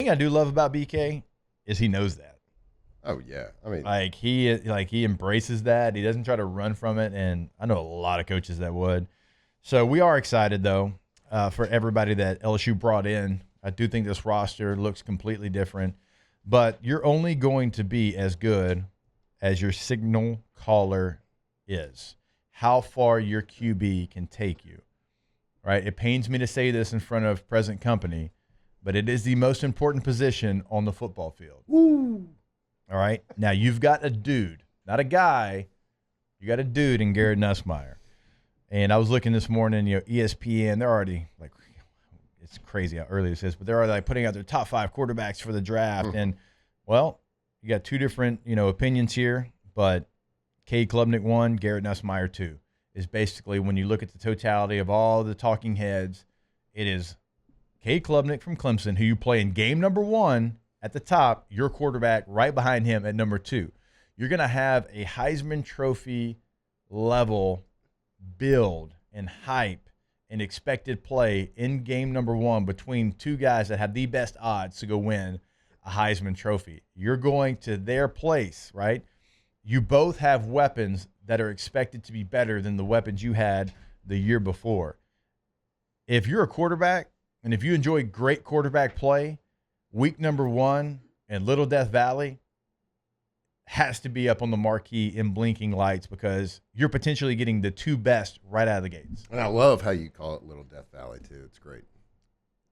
thing I do love about BK is he knows that. Oh yeah, I mean, he embraces that. He doesn't try to run from it, and I know a lot of coaches that would. So we are excited though for everybody that LSU brought in. I do think this roster looks completely different, but you're only going to be as good as your signal caller is. How far your QB can take you, right? It pains me to say this in front of present company, but it is the most important position on the football field. woo. All right. Now you've got a dude, not a guy. You got a dude in Garrett Nussmeier. And I was looking this morning, ESPN, they're already like, it's crazy how early this is, but they're already like putting out their top 5 quarterbacks for the draft. And well, you got 2 different, opinions here, but Cade Klubnik 1, Garrett Nussmeier 2 is basically when you look at the totality of all the talking heads, it is Cade Klubnik from Clemson, who you play in game number 1 at the top, your quarterback right behind him at number 2. You're going to have a Heisman Trophy level build and hype and expected play in game number 1 between 2 guys that have the best odds to go win a Heisman Trophy. You're going to their place, right? You both have weapons that are expected to be better than the weapons you had the year before. If you're a quarterback and if you enjoy great quarterback play, week number 1 in Little Death Valley has to be up on the marquee in blinking lights because you're potentially getting the 2 best right out of the gates. And I love how you call it Little Death Valley too. It's great.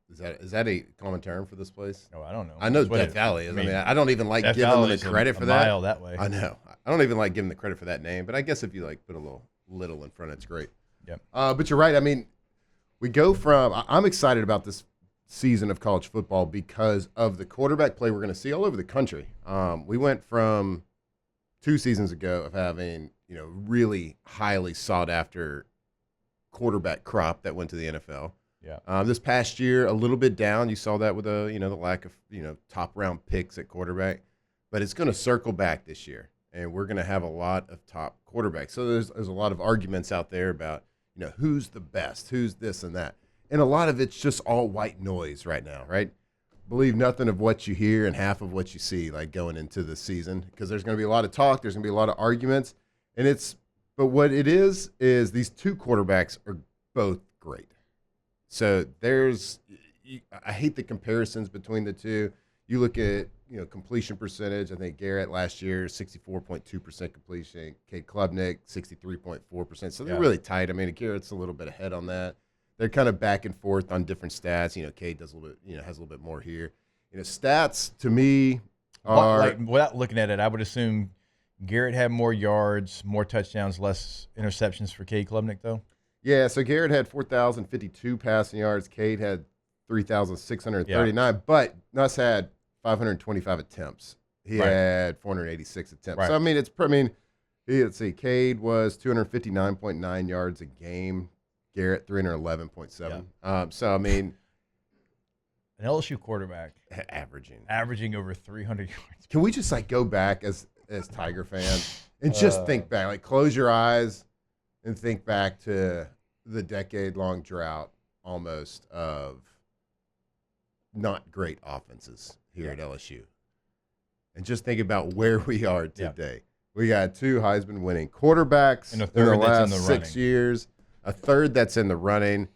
Is that a common term for this place? Oh, I don't know. I know Death Valley is. I don't even like giving them the credit for that. Mile that way. I know. I don't even like giving the credit for that name, but I guess if you put a little in front, it's great. Yep. But you're right. I mean, we go from. I'm excited about this season of college football because of the quarterback play we're going to see all over the country. We went from 2 seasons ago of having really highly sought after quarterback crop that went to the NFL. Yeah. This past year, a little bit down. You saw that with the lack of top round picks at quarterback, but it's going to circle back this year, and we're going to have a lot of top quarterbacks. So there's a lot of arguments out there about who's the best, who's this and that, and a lot of it's just all white noise right now, right? Believe nothing of what you hear and half of what you see, going into the season, because there's going to be a lot of talk, there's going to be a lot of arguments, but what it is these 2 quarterbacks are both great. So I hate the comparisons between the 2. You look at, completion percentage. I think Garrett last year, 64.2% completion. Cade Klubnik, 63.4%. So they're really tight. I mean, Garrett's a little bit ahead on that. They're kind of back and forth on different stats. Cade does a little bit, has a little bit more here. Stats to me are without looking at it, I would assume Garrett had more yards, more touchdowns, less interceptions for Cade Klubnik, though. Yeah, so Garrett had 4,052 passing yards. Cade had 3,639, but Nuss had 525 attempts. He had 486 attempts. Right. So, let's see, Cade was 259.9 yards a game. Garrett, 311.7. Yeah. An LSU quarterback averaging over 300 yards. Can we just go back as Tiger fans and just think back, close your eyes and think back to the decade-long drought almost of not great offenses here at LSU. And just think about where we are today. Yeah. We got 2 Heisman-winning quarterbacks and a third in the last that's in the 6 years, a third that's in the running,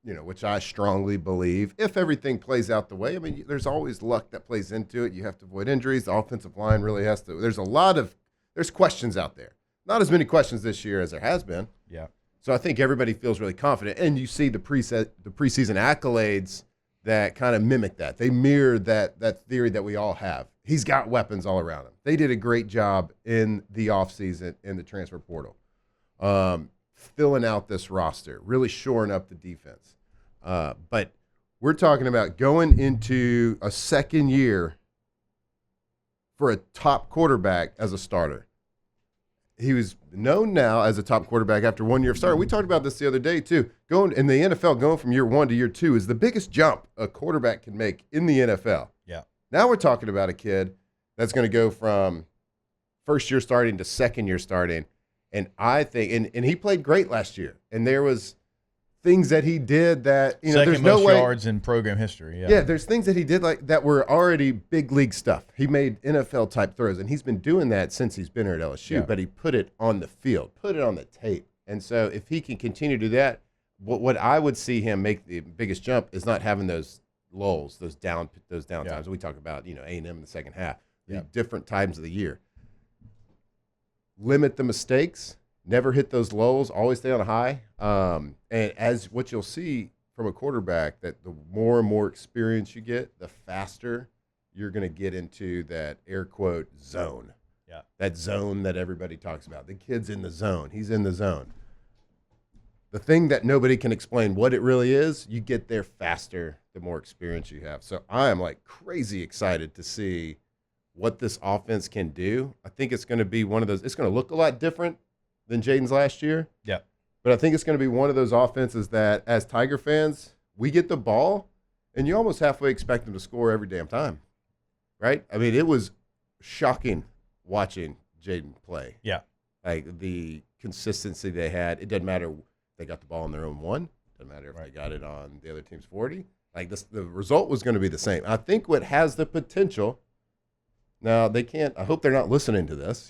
which I strongly believe, if everything plays out the way, there's always luck that plays into it. You have to avoid injuries. The offensive line really has to. There's questions out there. Not as many questions this year as there has been. Yeah. So I think everybody feels really confident. And you see the preseason accolades that kind of mimic that. They mirror that theory that we all have. He's got weapons all around him. They did a great job in the offseason in the transfer portal, filling out this roster, really shoring up the defense. But we're talking about going into a second year for a top quarterback as a starter. He was known now as a top quarterback after 1 year of starting. We talked about this the other day, too. Going in the NFL, going from year 1 to year 2 is the biggest jump a quarterback can make in the NFL. Yeah. Now we're talking about a kid that's going to go from first year starting to second year starting. And I think, and he played great last year. And there was things that he did that, Second there's no most way. yards in program history. Yeah, there's things that he did like that were already big league stuff. He made NFL type throws, and he's been doing that since he's been here at LSU. But he put it on the field, put it on the tape, and so if he can continue to do that, what I would see him make the biggest jump is not having those lulls, those down times. We talk about A&M in the second half, the different times of the year. Limit the mistakes. Never hit those lulls, always stay on a high. And as what you'll see from a quarterback, that the more and more experience you get, the faster you're going to get into that air quote zone. Yeah. That zone that everybody talks about. The kid's in the zone. He's in the zone. The thing that nobody can explain what it really is, you get there faster the more experience you have. So I am like crazy excited to see what this offense can do. I think it's going to be one of those, it's going to look a lot different than Jaden's last year. Yeah. But I think it's going to be one of those offenses that, as Tiger fans, we get the ball, and you almost halfway expect them to score every damn time, right? I mean, it was shocking watching Jaden play. Yeah. Like, the consistency they had. It doesn't matter if they got the ball on their own one. Doesn't matter if they got it on the other team's 40. Like, the result was going to be the same. I think what has the potential – now, they can't – I hope they're not listening to this,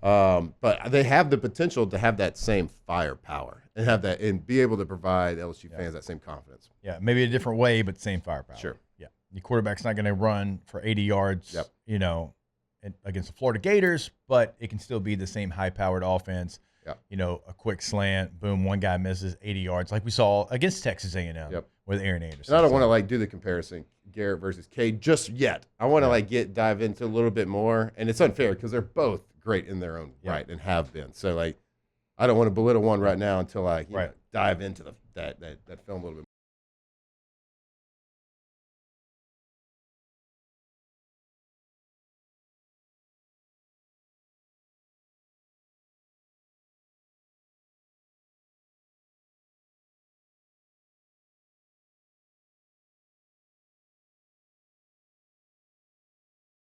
but they have the potential to have that same firepower and have that and be able to provide LSU fans that same confidence. Yeah, maybe a different way, but same firepower. Sure. Yeah, your quarterback's not going to run for 80 yards, against the Florida Gators, but it can still be the same high-powered offense. Yeah. A quick slant, boom, one guy misses 80 yards, like we saw against Texas A&M with Aaron Anderson. And I don't want to do the comparison Garrett versus Cade just yet. I want to dive into a little bit more, and it's unfair because they're both great in their own right and have been. So I don't want to belittle one right now until I dive into that film a little bit.